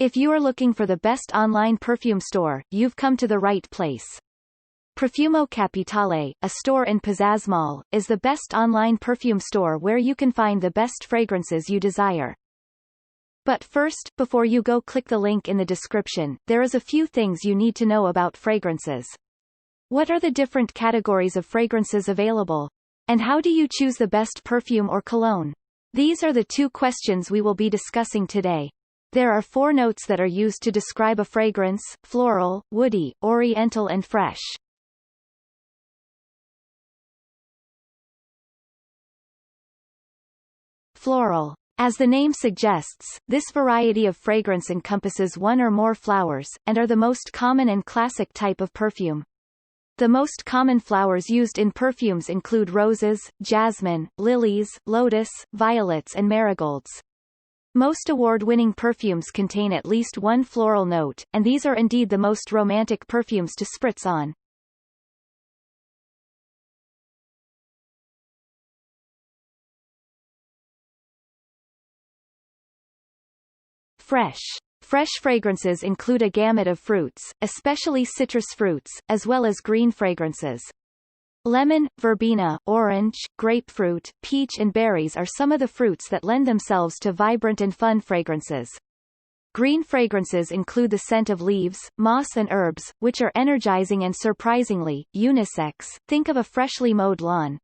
If you are looking for the best online perfume store, you've come to the right place. Profumo Capitale, a store in Pizzazz Mall, is the best online perfume store where you can find the best fragrances you desire. But first, before you go click the link in the description, there is a few things you need to know about fragrances. What are the different categories of fragrances available? And how do you choose the best perfume or cologne? These are the two questions we will be discussing today. There are 4 notes that are used to describe a fragrance: floral, woody, oriental and fresh. Floral. As the name suggests, this variety of fragrance encompasses one or more flowers, and are the most common and classic type of perfume. The most common flowers used in perfumes include roses, jasmine, lilies, lotus, violets and marigolds. Most award-winning perfumes contain at least one floral note, and these are indeed the most romantic perfumes to spritz on. Fresh. Fresh fragrances include a gamut of fruits, especially citrus fruits, as well as green fragrances. Lemon, verbena, orange, grapefruit, peach and berries are some of the fruits that lend themselves to vibrant and fun fragrances. Green fragrances include the scent of leaves, moss and herbs, which are energizing and surprisingly unisex. Think of a freshly mowed lawn.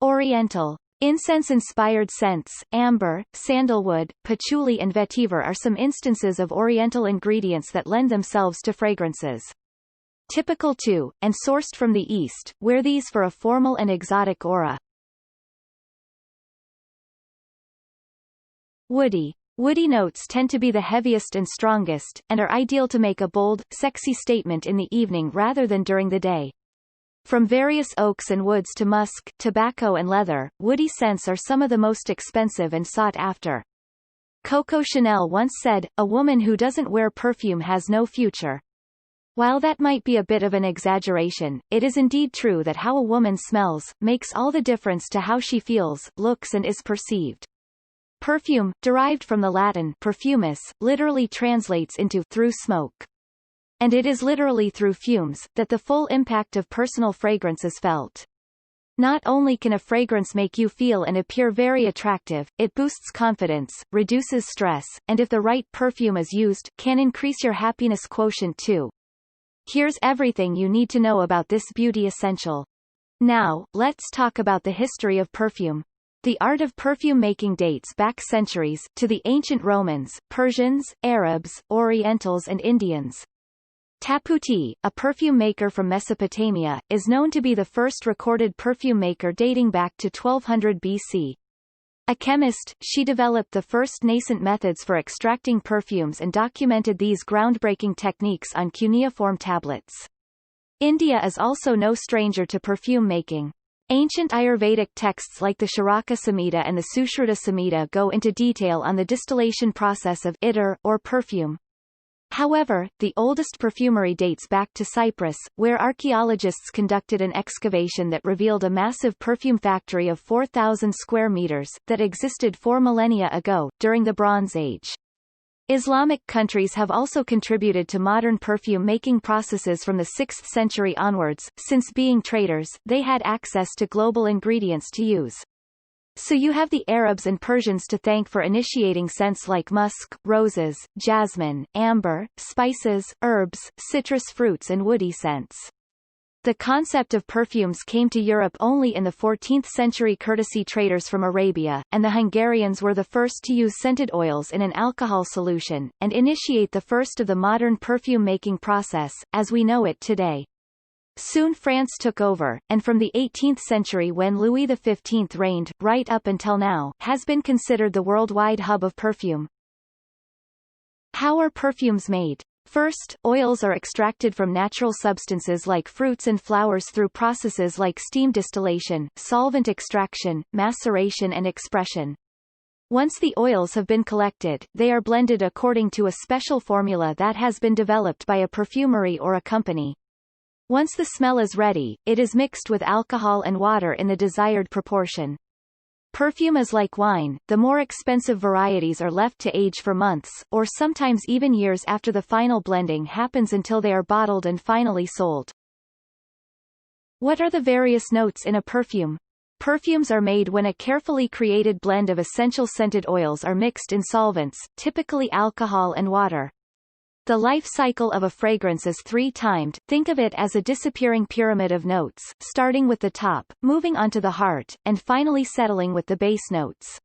Oriental. Incense-inspired scents, amber, sandalwood, patchouli and vetiver are some instances of oriental ingredients that lend themselves to fragrances. Typical to, and sourced from the East, wear these for a formal and exotic aura. Woody. Woody notes tend to be the heaviest and strongest, and are ideal to make a bold, sexy statement in the evening rather than during the day. From various oaks and woods to musk, tobacco and leather, woody scents are some of the most expensive and sought after. Coco Chanel once said, "A woman who doesn't wear perfume has no future." While that might be a bit of an exaggeration, it is indeed true that how a woman smells makes all the difference to how she feels, looks and is perceived. Perfume, derived from the Latin perfumus, literally translates into through smoke. And it is literally through fumes that the full impact of personal fragrance is felt. Not only can a fragrance make you feel and appear very attractive, it boosts confidence, reduces stress, and if the right perfume is used, can increase your happiness quotient too. Here's everything you need to know about this beauty essential. Now, let's talk about the history of perfume. The art of perfume making dates back centuries, to the ancient Romans, Persians, Arabs, Orientals and Indians. Taputi, a perfume maker from Mesopotamia, is known to be the first recorded perfume maker dating back to 1200 BC. A chemist, she developed the first nascent methods for extracting perfumes and documented these groundbreaking techniques on cuneiform tablets. India is also no stranger to perfume making. Ancient Ayurvedic texts like the Charaka Samhita and the Sushruta Samhita go into detail on the distillation process of ittar, or perfume. However, the oldest perfumery dates back to Cyprus, where archaeologists conducted an excavation that revealed a massive perfume factory of 4,000 square meters, that existed 4 millennia ago, during the Bronze Age. Islamic countries have also contributed to modern perfume-making processes from the 6th century onwards. Since being traders, they had access to global ingredients to use. So you have the Arabs and Persians to thank for initiating scents like musk, roses, jasmine, amber, spices, herbs, citrus fruits and woody scents. The concept of perfumes came to Europe only in the 14th century courtesy traders from Arabia, and the Hungarians were the first to use scented oils in an alcohol solution, and initiate the first of the modern perfume-making process, as we know it today. Soon France took over, and from the 18th century when Louis XV reigned, right up until now, has been considered the worldwide hub of perfume. How are perfumes made? First, oils are extracted from natural substances like fruits and flowers through processes like steam distillation, solvent extraction, maceration and expression. Once the oils have been collected, they are blended according to a special formula that has been developed by a perfumery or a company. Once the smell is ready, it is mixed with alcohol and water in the desired proportion. Perfume is like wine, the more expensive varieties are left to age for months, or sometimes even years after the final blending happens until they are bottled and finally sold. What are the various notes in a perfume? Perfumes are made when a carefully created blend of essential scented oils are mixed in solvents, typically alcohol and water. The life cycle of a fragrance is three-timed. Think of it as a disappearing pyramid of notes, starting with the top, moving onto the heart, and finally settling with the base notes.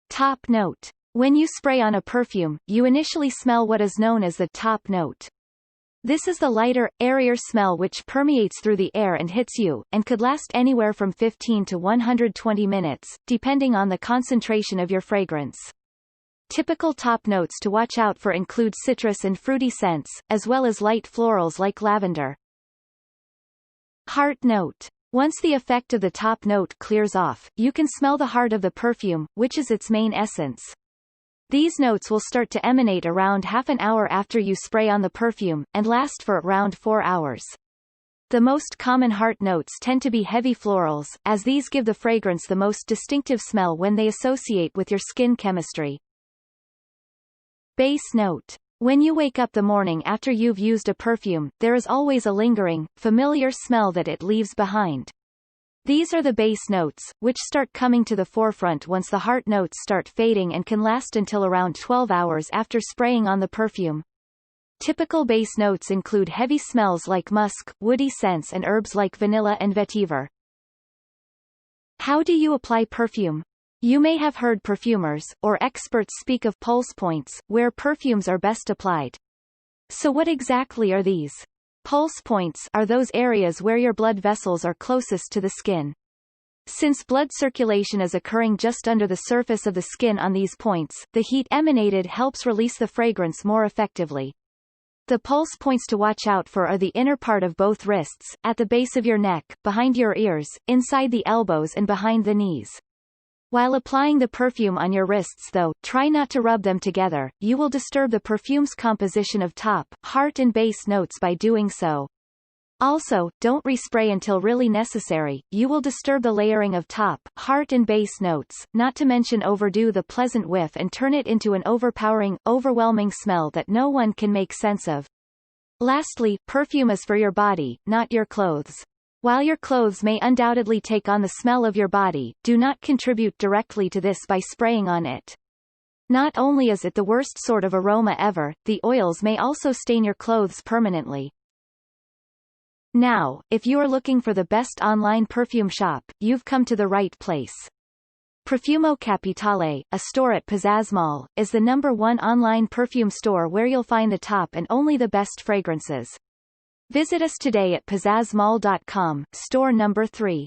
Top note. When you spray on a perfume, you initially smell what is known as the top note. This is the lighter, airier smell which permeates through the air and hits you, and could last anywhere from 15 to 120 minutes, depending on the concentration of your fragrance. Typical top notes to watch out for include citrus and fruity scents, as well as light florals like lavender. Heart note. Once the effect of the top note clears off, you can smell the heart of the perfume, which is its main essence. These notes will start to emanate around half an hour after you spray on the perfume, and last for around 4 hours. The most common heart notes tend to be heavy florals, as these give the fragrance the most distinctive smell when they associate with your skin chemistry. Base note. When you wake up the morning after you've used a perfume, there is always a lingering, familiar smell that it leaves behind. These are the base notes, which start coming to the forefront once the heart notes start fading and can last until around 12 hours after spraying on the perfume. Typical base notes include heavy smells like musk, woody scents and herbs like vanilla and vetiver. How do you apply perfume? You may have heard perfumers, or experts speak of pulse points, where perfumes are best applied. So what exactly are these? Pulse points are those areas where your blood vessels are closest to the skin. Since blood circulation is occurring just under the surface of the skin on these points, the heat emanated helps release the fragrance more effectively. The pulse points to watch out for are the inner part of both wrists, at the base of your neck, behind your ears, inside the elbows and behind the knees. While applying the perfume on your wrists though, try not to rub them together, you will disturb the perfume's composition of top, heart and base notes by doing so. Also, don't respray until really necessary, you will disturb the layering of top, heart and base notes, not to mention overdo the pleasant whiff and turn it into an overpowering, overwhelming smell that no one can make sense of. Lastly, perfume is for your body, not your clothes. While your clothes may undoubtedly take on the smell of your body, do not contribute directly to this by spraying on it. Not only is it the worst sort of aroma ever, the oils may also stain your clothes permanently. Now, if you are looking for the best online perfume shop, you've come to the right place. Profumo Capitale, a store at Pizzazz Mall, is the #1 online perfume store where you'll find the top and only the best fragrances. Visit us today at pizzazzmall.com, store number 3.